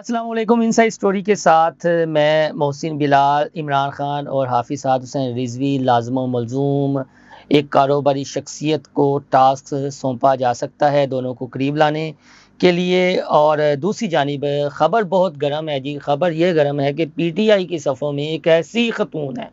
अस्सलाम वालेकुम। Inside story के साथ मैं मोहसिन बिलाल, इमरान खान और हाफिज साद हुसैन रिजवी लाज़िम व मलज़ूम एक कारोबारी शख्सियत को टास्क सौंपा जा सकता है दोनों को करीब लाने के लिए। और दूसरी जानिब ख़बर बहुत गर्म है जी। ख़बर ये गर्म है कि पीटीआई की सफ़ों में एक ऐसी खतून है,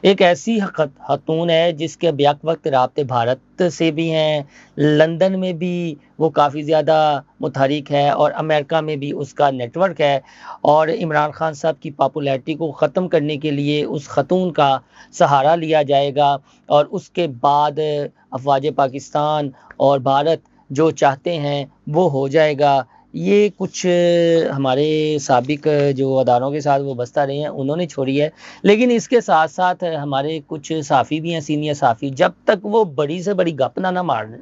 एक ऐसी खतून है जिसके ब्याक वक्त राब्ते भारत से भी हैं, लंदन में भी वो काफ़ी ज़्यादा मुतहरिक है और अमेरिका में भी उसका नेटवर्क है। और इमरान खान साहब की पॉपुलैरिटी को ख़त्म करने के लिए उस खतून का सहारा लिया जाएगा और उसके बाद अफवाज पाकिस्तान और भारत जो चाहते हैं वो हो जाएगा। ये कुछ हमारे साबिक जो अदारों के साथ वो बस्ता रहे हैं उन्होंने छोड़ी है, लेकिन इसके साथ साथ हमारे कुछ साफ़ी भी हैं, सीनियर साफ़ी, जब तक वो बड़ी से बड़ी गप ना मार लें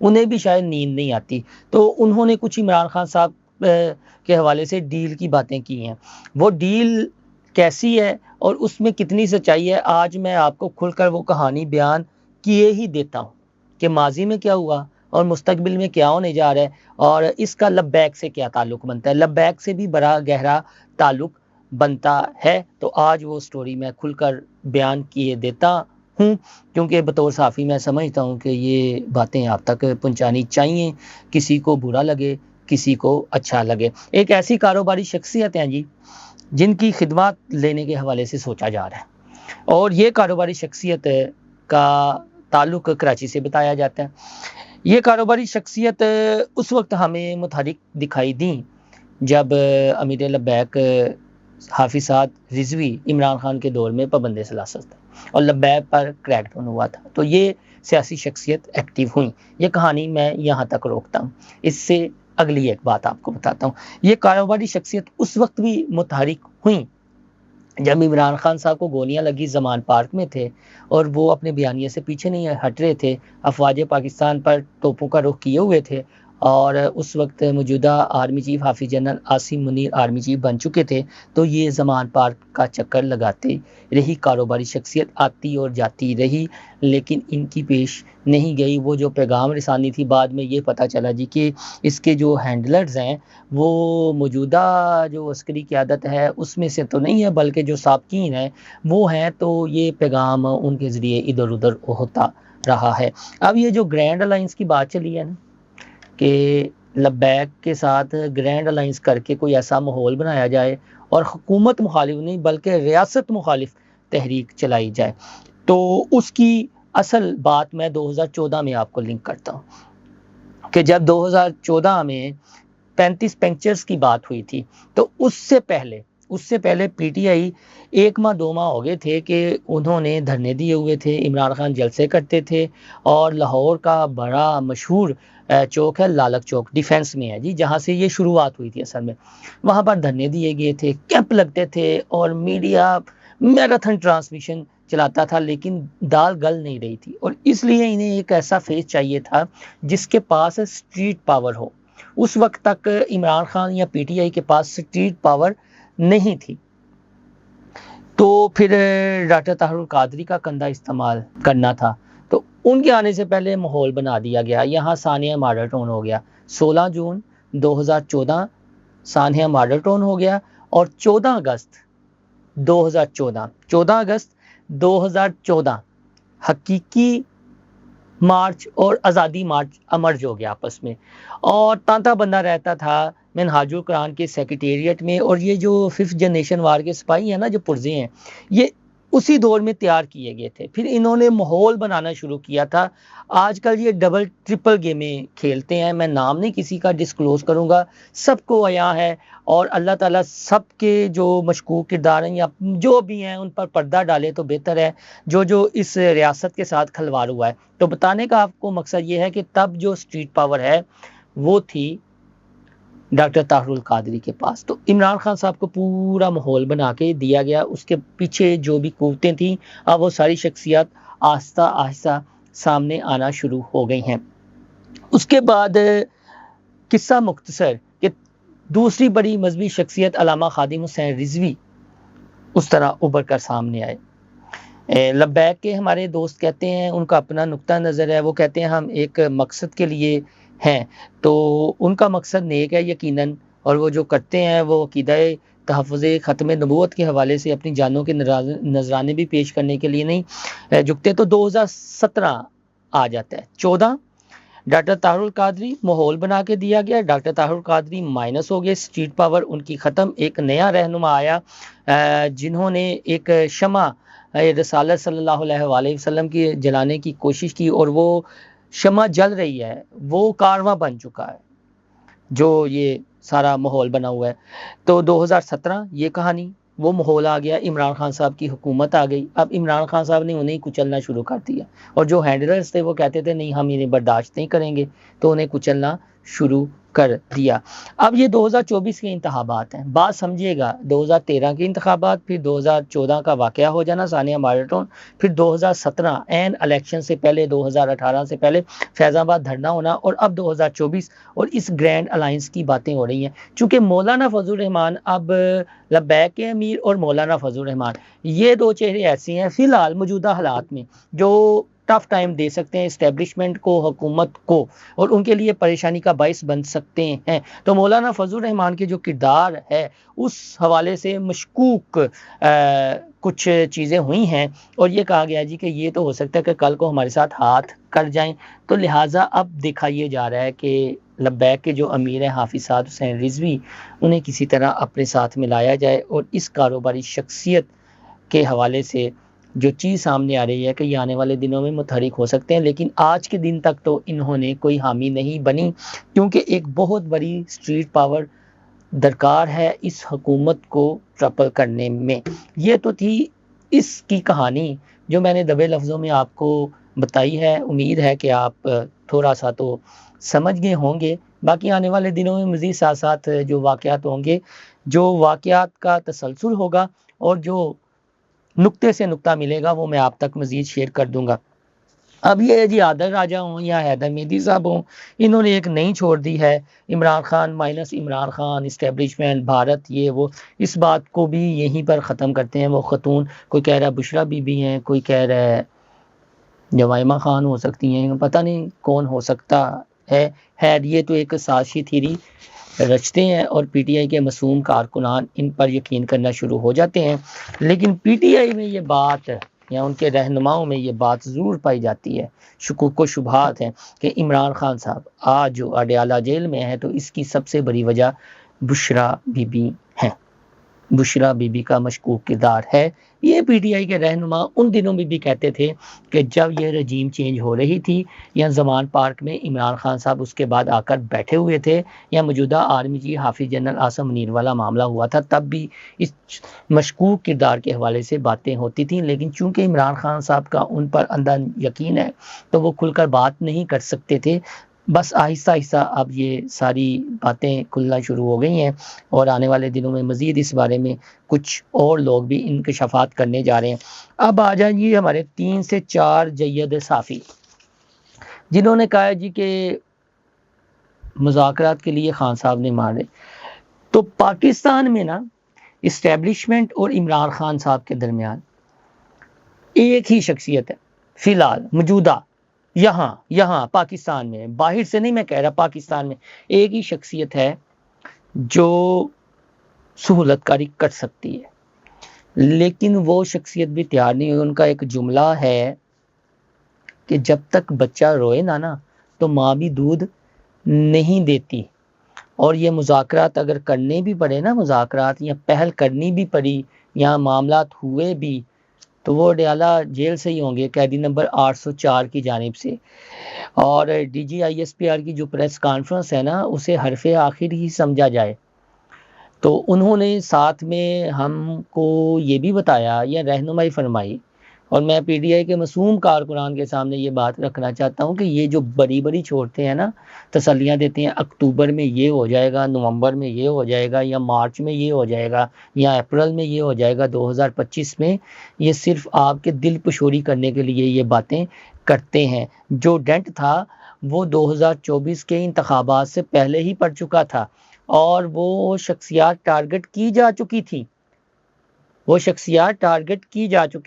उन्हें भी शायद नींद नहीं आती। तो उन्होंने कुछ इमरान खान साहब के हवाले से डील की बातें की हैं। वो डील कैसी है और उसमें कितनी सच्चाई है, आज मैं आपको खुलकर वो कहानी बयान किए ही देता हूँ कि माजी में क्या हुआ और मुस्तकबिल में क्या होने जा रहा है और इसका लब्बैक से क्या ताल्लुक़ बनता है। लब्बैक से भी बड़ा गहरा ताल्लुक़ बनता है। तो आज वो स्टोरी मैं खुलकर बयान किए देता हूँ, क्योंकि बतौर साफ़ी मैं समझता हूँ कि ये बातें आप तक पहुँचानी चाहिए, किसी को बुरा लगे किसी को अच्छा लगे। एक ऐसी कारोबारी शख्सियत हैं जी जिनकी खिदमत लेने के हवाले से सोचा जा रहा है और ये कारोबारी शख्सियत का ताल्लुक़ कराची से बताया जाता है। ये कारोबारी शख्सियत उस वक्त हमें मुतहरिक दिखाई दी जब अमीर लब्बैक हाफिज साद रिजवी इमरान खान के दौर में पाबंद सलासत था और लब्बैक पर क्रैकडाउन हुआ था, तो ये सियासी शख्सियत एक्टिव हुई। ये कहानी मैं यहाँ तक रोकता हूँ, इससे अगली एक बात आपको बताता हूँ। ये कारोबारी शख्सियत उस वक्त भी मुतहरिक हुई जब इमरान खान साहब को गोलियां लगी, ज़मान पार्क में थे और वो अपने बयानिए से पीछे नहीं हट रहे थे, अफवाज पाकिस्तान पर तोपों का रुख किए हुए थे और उस वक्त मौजूदा army chief Hafiz general Asim Munir army chief बन चुके थे। तो ये ज़मान पार्क का चक्कर लगाते रही, कारोबारी शख्सियत आती और जाती रही, लेकिन इनकी पेश नहीं गई वो जो पैगाम रसानी थी। बाद में ये पता चला जी कि इसके जो हैंडलर्स हैं वो मौजूदा जो अस्करी क़यादत है उसमें से तो नहीं है, बल्कि जो साबकीन हैं वो हैं, तो ये पैगाम उनके ज़रिए इधर उधर होता रहा है। अब ये जो ग्रैंड अलायंस की बात चली है ना कि लब्बैक के साथ ग्रैंड अलायंस करके कोई ऐसा माहौल बनाया जाए और हुकूमत मुखालिफ नहीं बल्कि रियासत मुखालिफ तहरीक चलाई जाए, तो उसकी असल बात मैं 2014 में आपको लिंक करता हूँ कि जब 2014 में 35 पेंचर्स की बात हुई थी, तो उससे पहले पीटीआई 1 माह 2 माह हो गए थे कि उन्होंने धरने दिए हुए थे। इमरान खान जलसे करते थे और लाहौर का बड़ा मशहूर चौक है लालक चौक, डिफेंस में है जी, जहाँ से ये शुरुआत हुई थी असल में। वहाँ पर धरने दिए गए थे, कैंप लगते थे और मीडिया मैराथन ट्रांसमिशन चलाता था, लेकिन दाल गल नहीं रही थी और इसलिए इन्हें एक ऐसा फेस चाहिए था जिसके पास स्ट्रीट पावर हो। उस वक्त तक इमरान खान या पीटीआई के पास स्ट्रीट पावर नहीं थी, तो फिर डॉक्टर ताहिरुल कादरी का कंधा इस्तेमाल करना था। तो उनके आने से पहले माहौल बना दिया गया। यहाँ सानिया मॉडल टाउन हो गया 16 जून 2014, सानिया मॉडल टाउन हो गया और 14 अगस्त 2014 हकीकी मार्च और आज़ादी मार्च अमर्ज हो गया आपस में। और तांता बंदा रहता था मिनहाजुल कुरान के सेक्रेटेरिएट में। और ये जो 5th जनरेशन वार के सिपाही हैं ना, जो पुर्जे हैं, ये उसी दौर में तैयार किए गए थे। फिर इन्होंने माहौल बनाना शुरू किया था। आजकल ये डबल ट्रिपल गेमें खेलते हैं, मैं नाम नहीं किसी का डिस्क्लोज करूँगा, सबको आया है और अल्लाह ताला सबके जो मशकूक किरदार हैं या जो भी हैं उन पर पर्दा डाले तो बेहतर है, जो इस रियासत के साथ खलवार हुआ है। तो बताने का आपको मकसद ये है कि तब जो स्ट्रीट पावर है वो थी डॉक्टर ताहिरुल कादरी के पास। तो इमरान खान साहब को पूरा माहौल बना के दिया गया, उसके पीछे जो भी कुव्वतें थीं अब वो सारी शख्सियत आहिस्ता आहिस्ता सामने आना शुरू हो गई हैं। उसके बाद किस्सा मुख्तसर कि दूसरी बड़ी मजहबी शख्सियत अल्लामा खादिम हुसैन रिजवी उस तरह उभर कर सामने आए। लब्बैक के हमारे दोस्त कहते हैं, उनका अपना नुक्ता नज़र है, वो कहते हैं हम एक मकसद के लिए हैं, तो उनका मकसद नेक है, यकीनन और वो जो करते हैं वो अकीदा तहफ़्फ़ुज़ ख़त्म नबूवत के हवाले से अपनी जानों के नजराने भी पेश करने के लिए नहीं झुकते। तो 2017 आ जाता है। 14 डॉक्टर तारुल कादरी माहौल बना के दिया गया, डॉक्टर तारुल कादरी माइनस हो गए, स्ट्रीट पावर उनकी ख़त्म। एक नया रहनुमा आया जिन्होंने एक शमा रसालत सल्लल्लाहु अलैहि वसल्लम की जलाने की कोशिश की और वो शमा जल रही है, वो कारवां बन चुका है जो ये सारा माहौल बना हुआ है। तो 2017 ये कहानी, वो माहौल आ गया, इमरान खान साहब की हुकूमत आ गई। अब इमरान खान साहब ने उन्हें कुचलना शुरू कर दिया और जो हैंडलर्स थे वो कहते थे नहीं हम इन्हें बर्दाश्त नहीं करेंगे, तो उन्हें कुचलना शुरू कर दिया। अब ये 2024 के इंतखाबात हैं, बात समझिएगा। 2013 के इंतखाबात, फिर 2014 का वाक़या हो जाना सानिया माराथन, फिर 2017 एन इलेक्शन से पहले, 2018 से पहले फैज़ाबाद धरना होना, और अब 2024 और इस ग्रैंड अलायंस की बातें हो रही हैं। चूँकि मौलाना फजल रहमान अब लब्बैक के अमीर और मौलाना फजल रहमान, ये दो चेहरे ऐसे हैं फ़िलहाल मौजूदा हालात में जो टफ टाइम दे सकते हैं इस्टेब्लिशमेंट को, हुकूमत को, और उनके लिए परेशानी का बायस बन सकते हैं। तो मौलाना फजल रहमान के जो किरदार है उस हवाले से मशकूक कुछ चीज़ें हुई हैं और ये कहा गया जी कि ये तो हो सकता है कि कल को हमारे साथ हाथ कर जाएं। तो लिहाजा अब दिखाइए जा रहा है कि लब्बैक के जो अमीर हैं हाफिज़ साद हुसैन रिजवी, उन्हें किसी तरह अपने साथ मिलाया जाए और इस कारोबारी शख्सियत के हवाले से जो चीज़ सामने आ रही है कि ये आने वाले दिनों में मुतहरिक हो सकते हैं। लेकिन आज के दिन तक तो इन्होंने कोई हामी नहीं बनी, क्योंकि एक बहुत बड़ी स्ट्रीट पावर दरकार है इस हुकूमत को ट्रपल करने में। ये तो थी इसकी कहानी जो मैंने दबे लफ्ज़ों में आपको बताई है। उम्मीद है कि आप थोड़ा सा तो समझ गए होंगे। बाकी आने वाले दिनों में मज़ीद साथ साथ जो वाक़यात होंगे, जो वाक़यात का तसलसल होगा और जो नुक्ते से नुक्ता मिलेगा वो मैं आप तक मज़ीद शेयर कर दूंगा। अब ये जी आदर राजा हों या हैदर मेहदी साहब हों, इन्होंने एक नई छोड़ दी है, इमरान खान माइनस इमरान खान, इस्टेब्लिशमेंट, भारत, ये वो, इस बात को भी यहीं पर ख़त्म करते हैं। वो खतून, कोई कह रहा है बुशरा बीबी हैं, कोई कह रहा है जवाइमा खान हो सकती हैं, पता नहीं कौन हो सकता है। खैर ये तो एक साजिशी थीरी रचते हैं और पीटीआई के मासूम कारकुनान इन पर यकीन करना शुरू हो जाते हैं। लेकिन पीटीआई में ये बात या उनके रहनुमाओं में ये बात ज़रूर पाई जाती है, शुकूक व शुबहात हैं कि इमरान खान साहब आज जो अडयाला जेल में है तो इसकी सबसे बड़ी वजह बुशरा बीबी हैं। बुशरा बीबी का मशकूक किरदार है। ये पीटीआई के रहनुमा उन दिनों में भी कहते थे कि जब ये रजीम चेंज हो रही थी या जमान पार्क में इमरान खान साहब उसके बाद आकर बैठे हुए थे या मौजूदा army chief Hafiz general Assam Munir वाला मामला हुआ था, तब भी इस मशकूक किरदार के हवाले से बातें होती थी। लेकिन चूंकि इमरान खान साहब का उन पर अंदर यकीन है तो वो खुलकर बात नहीं कर सकते थे। बस आहिस्ता आहिस्ता अब ये सारी बातें खुलना शुरू हो गई हैं और आने वाले दिनों में मज़ीद इस बारे में कुछ और लोग भी इंकशाफात करने जा रहे हैं। अब आ जाइए हमारे 3 से 4 जय्यद साफ़ी, जिन्होंने कहा है जी कि मुज़ाकरात के लिए खान साहब ने मारे। तो पाकिस्तान में ना इस्टेब्लिशमेंट और इमरान खान साहब के दरमियान एक ही शख्सियत है फ़िलहाल मौजूदा, यहाँ पाकिस्तान में, बाहर से नहीं मैं कह रहा, पाकिस्तान में एक ही शख्सियत है जो सहूलतकारी कर सकती है, लेकिन वो शख्सियत भी तैयार नहीं हुई। उनका एक जुमला है कि जब तक बच्चा रोए ना तो माँ भी दूध नहीं देती। और ये मुज़ाकरात अगर करने भी पड़े ना, मुज़ाकरात या पहल करनी भी पड़ी या मामलात हुए भी, तो वो अडयाला जेल से ही होंगे, कैदी नंबर 804 की जानिब से। और DGISPR की जो प्रेस कॉन्फ्रेंस है ना, उसे हरफ़े आखिर ही समझा जाए। तो उन्होंने साथ में हमको ये भी बताया या रहनुमाई फरमाई, और मैं पीटीआई के मासूम कारकुनान के सामने ये बात रखना चाहता हूँ कि ये जो बड़ी छोड़ते हैं ना, तसल्लियाँ देते हैं अक्टूबर में ये हो जाएगा, नवंबर में ये हो जाएगा, या मार्च में ये हो जाएगा, या अप्रैल में ये हो जाएगा 2025 में, ये सिर्फ आपके दिल पुशोरी करने के लिए ये बातें करते हैं। जो डेंट था वो 2024 के इंतखाबात से पहले ही पड़ चुका था और वो शख्सियात टारगेट की जा चुकी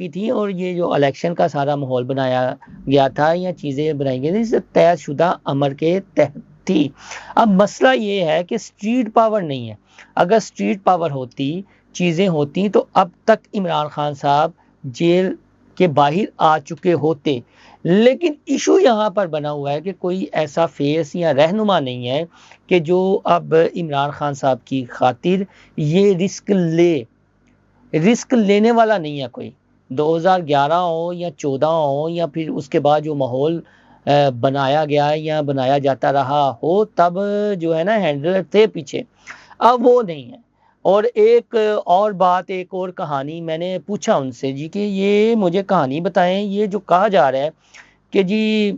थी, और ये जो इलेक्शन का सारा माहौल बनाया गया था या चीज़ें बनाई गई थी तयशुदा अमर के तहत थी। अब मसला ये है कि स्ट्रीट पावर नहीं है। अगर स्ट्रीट पावर होती, चीज़ें होती, तो अब तक इमरान खान साहब जेल के बाहर आ चुके होते। लेकिन इशू यहाँ पर बना हुआ है कि कोई ऐसा फेस या रहनुमा नहीं है कि जो अब इमरान खान साहब की खातिर ये रिस्क लेने वाला नहीं है कोई। 2011 हो या 14 हो या फिर उसके बाद जो माहौल बनाया गया या बनाया जाता रहा हो, तब जो है ना हैंडलर थे पीछे, अब वो नहीं है। और एक और बात, एक और कहानी मैंने पूछा उनसे जी कि ये मुझे कहानी बताएं, ये जो कहा जा रहा है कि जी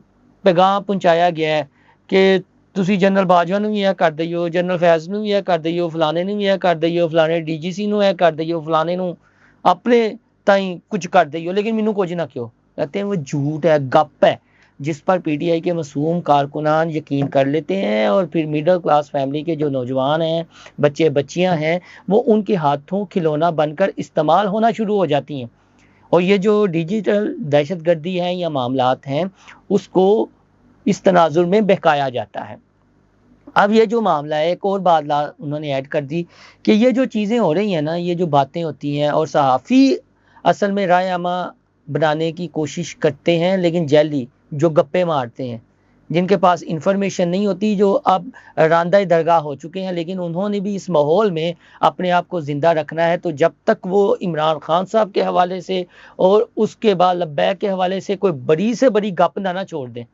पैगाम पहुंचाया गया है कि ਤੁਸੀਂ जनरल बाजवा ਨੂੰ ਵੀ ਇਹ ਕਰ ਦਈਓ, जनरल फैज ਨੂੰ ਵੀ ਇਹ ਕਰ ਦਈਓ, फलाने ਨੂੰ ਵੀ ਇਹ ਕਰ ਦਈਓ, फलाने DGC ਨੂੰ ਇਹ ਕਰ ਦਈਓ, फलाने ਨੂੰ अपने ताई कुछ कर दईओ, लेकिन मैनू कुछ ना क्यों। कहते हैं वो झूठ है, गप है, जिस पर PTI के मासूम कारकुनान यकीन कर लेते हैं और फिर मिडिल क्लास फैमिली के जो नौजवान हैं, बच्चे बच्चियां हैं, वो उनके हाथों खिलौना बनकर इस्तेमाल होना शुरू हो जाती हैं। और ये जो डिजिटल दहशतगर्दी है या मामलात हैं, उसको इस तनाजुर में बहकाया जाता है। अब ये जो मामला है, एक और बात उन्होंने ऐड कर दी कि ये जो चीज़ें हो रही हैं ना, ये जो बातें होती हैं, और सहाफ़ी असल में राय आमा बनाने की कोशिश करते हैं, लेकिन जैली जो गप्पे मारते हैं, जिनके पास इंफॉर्मेशन नहीं होती, जो अब रांदा दरगाह हो चुके हैं, लेकिन उन्होंने भी इस माहौल में अपने आप को ज़िंदा रखना है। तो जब तक वो इमरान खान साहब के हवाले से और उसके बाद लब्बैक के हवाले से कोई बड़ी से बड़ी गप ना छोड़ दें,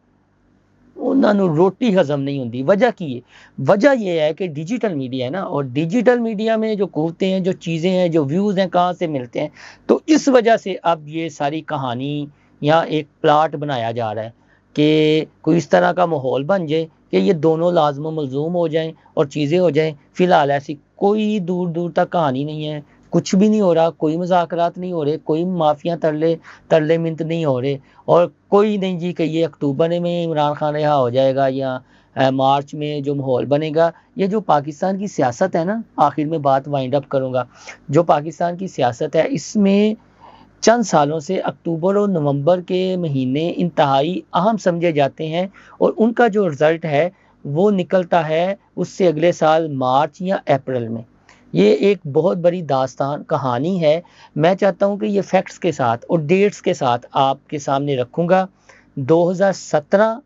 उन्होंने रोटी हजम नहीं होती। वजह की है, वजह यह है कि डिजिटल मीडिया है ना, और डिजिटल मीडिया में जो कहते हैं, जो चीज़ें हैं, जो व्यूज़ हैं, कहाँ से मिलते हैं। तो इस वजह से अब ये सारी कहानी या एक प्लाट बनाया जा रहा है कि कोई इस तरह का माहौल बन जाए कि ये दोनों लाजम मलजूम हो जाएं और चीज़ें हो जाएं। फ़िलहाल ऐसी कोई दूर दूर तक कहानी नहीं है, कुछ भी नहीं हो रहा, कोई मुज़ाकरात नहीं हो रहे, कोई माफिया तरले मिन्त नहीं हो रहे, और कोई नहीं जी कि ये अक्टूबर में इमरान खान रिहा हो जाएगा या मार्च में जो माहौल बनेगा। ये जो पाकिस्तान की सियासत है ना, आखिर में बात वाइंड अप करूँगा, जो पाकिस्तान की सियासत है, इसमें चंद सालों से अक्टूबर और नवंबर के महीने इंतहाई अहम समझे जाते हैं, और उनका जो रिज़ल्ट है वो निकलता है उससे अगले साल मार्च या अप्रैल में। ये एक बहुत बड़ी दास्तान कहानी है। मैं चाहता हूँ कि ये फैक्ट्स के साथ और डेट्स के साथ आपके सामने रखूँगा। 2017,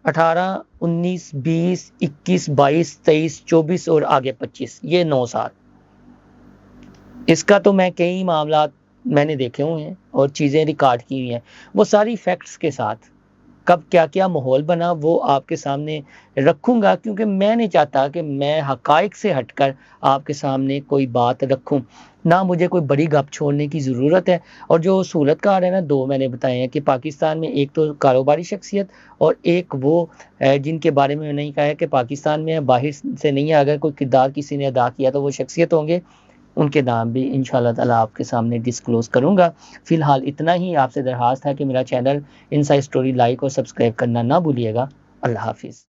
18, 19, 20, 21, 22, 23, 24 और आगे 25, ये 9 साल। इसका तो मैं कई मामलात मैंने देखे हुए हैं और चीज़ें रिकॉर्ड की हुई हैं, वो सारी फैक्ट्स के साथ कब क्या क्या माहौल बना वो आपके सामने रखूँगा, क्योंकि मैं नहीं चाहता कि मैं हक़ाइक़ से हटकर आपके सामने कोई बात रखूँ, ना मुझे कोई बड़ी गप छोड़ने की ज़रूरत है। और जो सूरतकार है ना, दो मैंने बताए हैं कि पाकिस्तान में एक तो कारोबारी शख्सियत और एक वो जिनके बारे में मैंने कहा है कि पाकिस्तान में बाहर से नहीं है, अगर कोई किरदार किसी ने अदा किया तो वो शख्सियत होंगे, उनके नाम भी इंशाअल्लाह ताला आपके सामने डिस्क्लोज़ करूँगा। फ़िलहाल इतना ही। आपसे दरख्वास्त है कि मेरा चैनल इनसाइड स्टोरी लाइक और सब्सक्राइब करना ना भूलिएगा। अल्लाह हाफ़िज़।